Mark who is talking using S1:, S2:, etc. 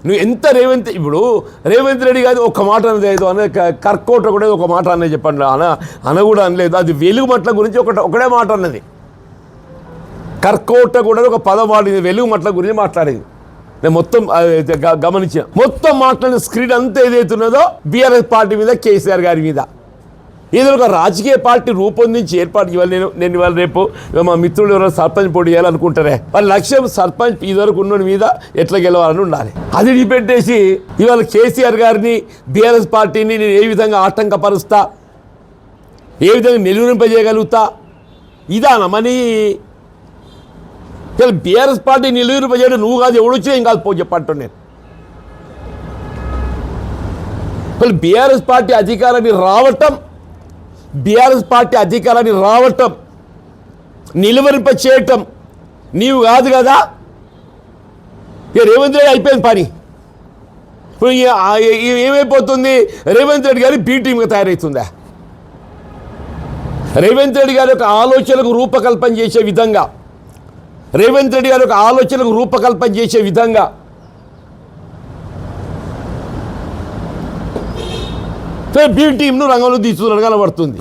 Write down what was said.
S1: నువ్వు ఎంత ఇప్పుడు రేవంత్ రెడ్డి గారు ఒక మాట అనలేదు అనే కర్కోట కూడా ఒక మాట అనే చెప్పండి అన కూడా అనలేదు. అది వెలుగుమట్ల గురించి ఒకటే మాట అన్నది. కర్కోట కూడా ఒక పదం వాడింది, వెలుగుమట్ల గురించి మాట్లాడేది. నేను మొత్తం గమనించిన, మొత్తం మాట్లాడిన స్క్రీన్ అంతా ఏదైతున్నదో బీఆర్ఎస్ పార్టీ మీద, కేసీఆర్ గారి మీద. ఏదో ఒక రాజకీయ పార్టీ రూపొందించి ఏర్పాటు ఇవ్వాలి. నేను ఇవాళ రేపు మా మిత్రులు ఎవరైనా సర్పంచ్ పోటీ చేయాలనుకుంటారే, వాళ్ళ లక్ష్యం సర్పంచ్ ఇదివరకు ఉన్న మీద ఎట్లా గెలవాలని ఉండాలి. అది డిపెట్టేసి ఇవాళ కేసీఆర్ గారిని, బీఆర్ఎస్ పార్టీని నేను ఏ విధంగా ఆటంకపరుస్తా, ఏ విధంగా నిలువరింపజేయగలుగుతా, ఇదానమని బీఆర్ఎస్ పార్టీ నిలువరింపజేయడం నువ్వు కాదు, ఎవడొచ్చినా ఏం కాదు పో చెప్పంటాను నేను. బీఆర్ఎస్ పార్టీ అధికారాన్ని రావటం, బీఆర్ఎస్ పార్టీ అధికారాన్ని రావటం, నిలువరింప చేయటం నీవు కాదు కదా. ఇక రేవంత్ రెడ్డి అయిపోయింది పని. ఇప్పుడు ఏమైపోతుంది, రేవంత్ రెడ్డి గారి బీ టీమ్గా తయారవుతుందా? రేవంత్ రెడ్డి గారి యొక్క ఆలోచనలకు రూపకల్పన చేసే విధంగా, రేవంత్ రెడ్డి గారి యొక్క ఆలోచనలకు రూపకల్పన చేసే విధంగా బీ టీంను రంగంలో తీసుకున్నట్టు కనబడుతుంది.